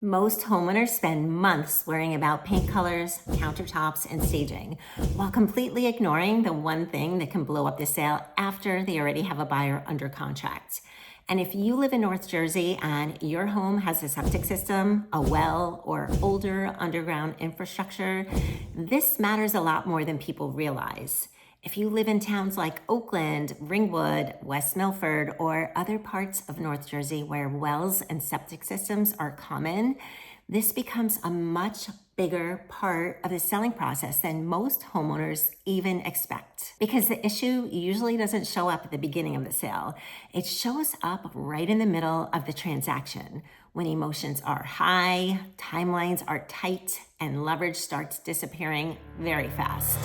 Most homeowners spend months worrying about paint colors, countertops, and staging, while completely ignoring the one thing that can blow up the sale after they already have a buyer under contract. And if you live in North Jersey and your home has a septic system, a well, or older underground infrastructure, this matters a lot more than people realize. If you live in towns like Oakland, Ringwood, West Milford, or other parts of North Jersey where wells and septic systems are common, this becomes a much bigger part of the selling process than most homeowners even expect. Because the issue usually doesn't show up at the beginning of the sale. It shows up right in the middle of the transaction when emotions are high, timelines are tight, and leverage starts disappearing very fast.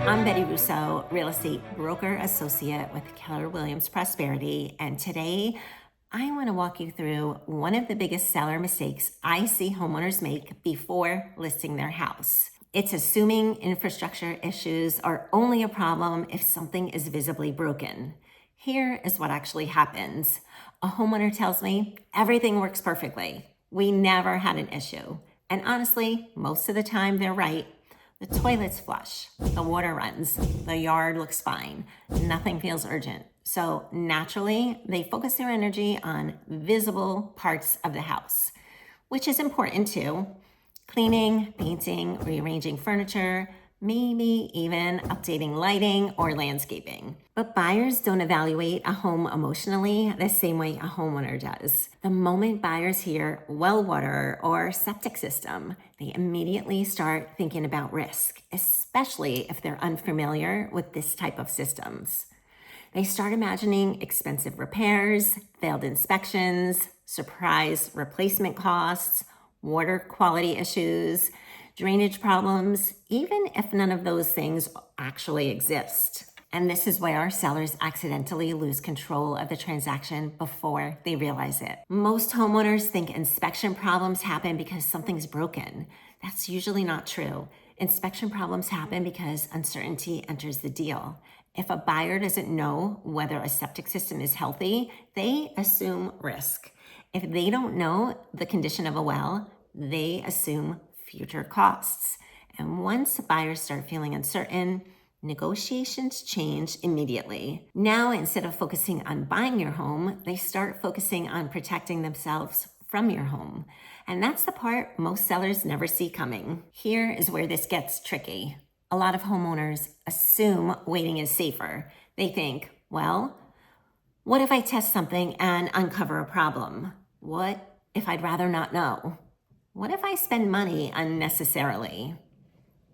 I'm Betty Russo, real estate broker associate with Keller Williams Prosperity, and today I want to walk you through one of the biggest seller mistakes I see homeowners make before listing their house. It's assuming infrastructure issues are only a problem if something is visibly broken. Here is what actually happens. A homeowner tells me everything works perfectly. We never had an issue. And honestly, most of the time they're right. The toilet's flush, the water runs, the yard looks fine, nothing feels urgent. So naturally, they focus their energy on visible parts of the house, which is important too. Cleaning, painting, rearranging furniture, maybe even updating lighting or landscaping. But buyers don't evaluate a home emotionally the same way a homeowner does. The moment buyers hear well water or septic system, they immediately start thinking about risk, especially if they're unfamiliar with this type of systems. They start imagining expensive repairs, failed inspections, surprise replacement costs, water quality issues, drainage problems, even if none of those things actually exist. And this is why our sellers accidentally lose control of the transaction before they realize it. Most homeowners think inspection problems happen because something's broken. That's usually not true. Inspection problems happen because uncertainty enters the deal. If a buyer doesn't know whether a septic system is healthy, they assume risk. If they don't know the condition of a well, they assume future costs. And once buyers start feeling uncertain, negotiations change immediately. Now, instead of focusing on buying your home, they start focusing on protecting themselves from your home. And that's the part most sellers never see coming. Here is where this gets tricky. A lot of homeowners assume waiting is safer. They think, well, what if I test something and uncover a problem? What if I'd rather not know? What if I spend money unnecessarily?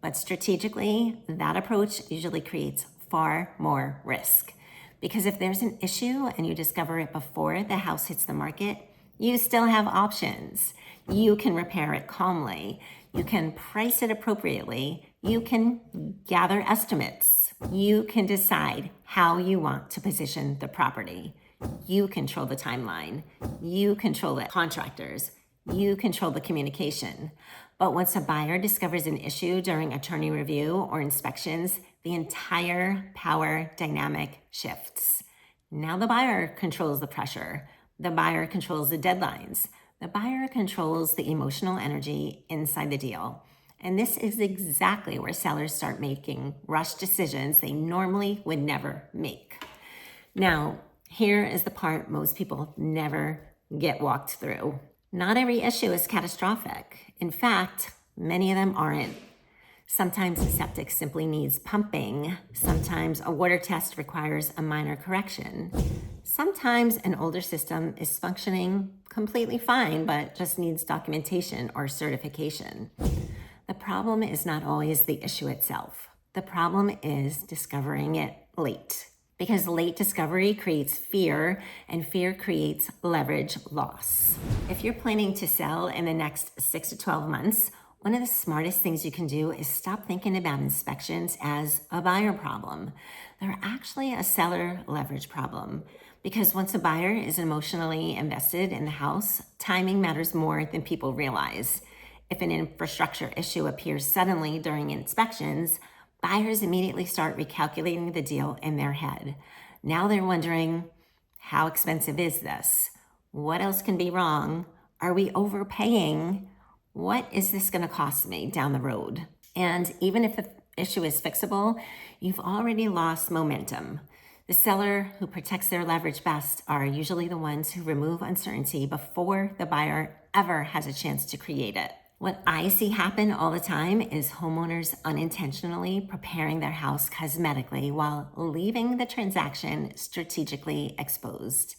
But strategically, that approach usually creates far more risk. Because if there's an issue and you discover it before the house hits the market, you still have options. You can repair it calmly. You can price it appropriately. You can gather estimates. You can decide how you want to position the property. You control the timeline. You control the contractors. You control the communication. But once a buyer discovers an issue during attorney review or inspections, the entire power dynamic shifts. Now the buyer controls the pressure. The buyer controls the deadlines. The buyer controls the emotional energy inside the deal. And this is exactly where sellers start making rushed decisions they normally would never make. Now, here is the part most people never get walked through. Not every issue is catastrophic. In fact, many of them aren't. Sometimes a septic simply needs pumping. Sometimes a water test requires a minor correction. Sometimes an older system is functioning completely fine, but just needs documentation or certification. The problem is not always the issue itself. The problem is discovering it late. Because late discovery creates fear, and fear creates leverage loss. If you're planning to sell in the next 6 to 12 months, one of the smartest things you can do is stop thinking about inspections as a buyer problem. They're actually a seller leverage problem. Because once a buyer is emotionally invested in the house, timing matters more than people realize. If an infrastructure issue appears suddenly during inspections, buyers immediately start recalculating the deal in their head. Now they're wondering, How expensive is this? What else can be wrong? Are we overpaying? What is this going to cost me down the road? And even if the issue is fixable, you've already lost momentum. The seller who protects their leverage best are usually the ones who remove uncertainty before the buyer ever has a chance to create it. What I see happen all the time is homeowners unintentionally preparing their house cosmetically while leaving the transaction strategically exposed.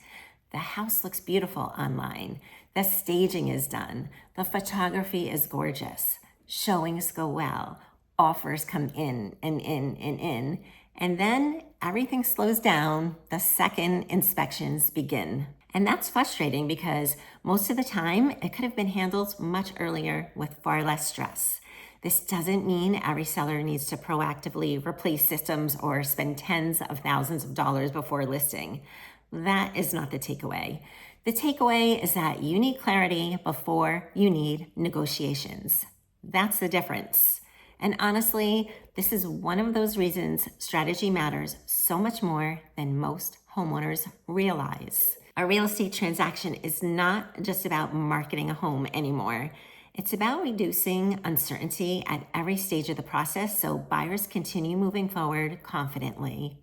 The house looks beautiful online. The staging is done. The photography is gorgeous. Showings go well. Offers come in and in and in. And then everything slows down the second inspections begin. And that's frustrating because most of the time it could have been handled much earlier with far less stress. This doesn't mean every seller needs to proactively replace systems or spend tens of thousands of dollars before listing. That is not the takeaway. The takeaway is that you need clarity before you need negotiations. That's the difference. And honestly, this is one of those reasons strategy matters so much more than most homeowners realize. A real estate transaction is not just about marketing a home anymore. It's about reducing uncertainty at every stage of the process so buyers continue moving forward confidently.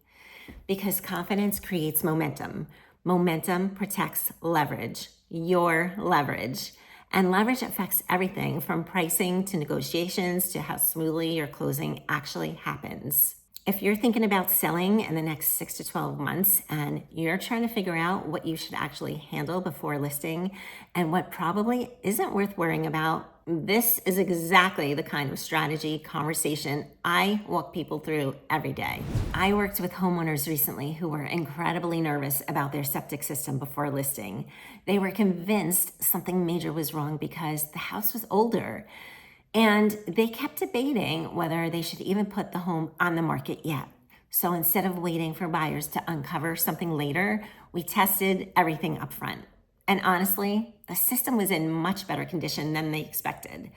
Because confidence creates momentum. Momentum protects leverage, your leverage. And leverage affects everything from pricing to negotiations to how smoothly your closing actually happens. If you're thinking about selling in the next 6 to 12 months and you're trying to figure out what you should actually handle before listing and what probably isn't worth worrying about, this is exactly the kind of strategy conversation I walk people through every day. I worked with homeowners recently who were incredibly nervous about their septic system before listing. They were convinced something major was wrong because the house was older. And they kept debating whether they should even put the home on the market yet. So instead of waiting for buyers to uncover something later, we tested everything up front. And honestly, the system was in much better condition than they expected.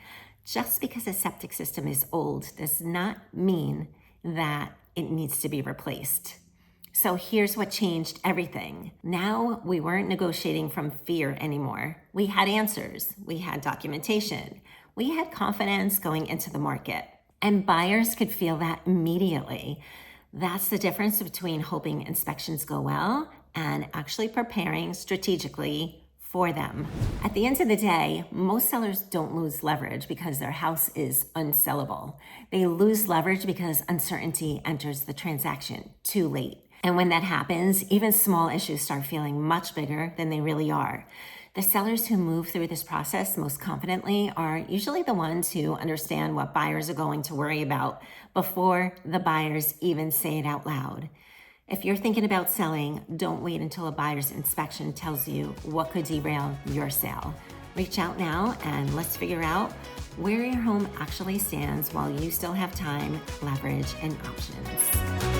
Just because a septic system is old does not mean that it needs to be replaced. So here's what changed everything. Now we weren't negotiating from fear anymore. We had answers. We had documentation. We had confidence going into the market. And buyers could feel that immediately. That's the difference between hoping inspections go well and actually preparing strategically for them. At the end of the day, most sellers don't lose leverage because their house is unsellable. They lose leverage because uncertainty enters the transaction too late. And when that happens, even small issues start feeling much bigger than they really are. The sellers who move through this process most confidently are usually the ones who understand what buyers are going to worry about before the buyers even say it out loud. If you're thinking about selling, don't wait until a buyer's inspection tells you what could derail your sale. Reach out now and let's figure out where your home actually stands while you still have time, leverage, and options.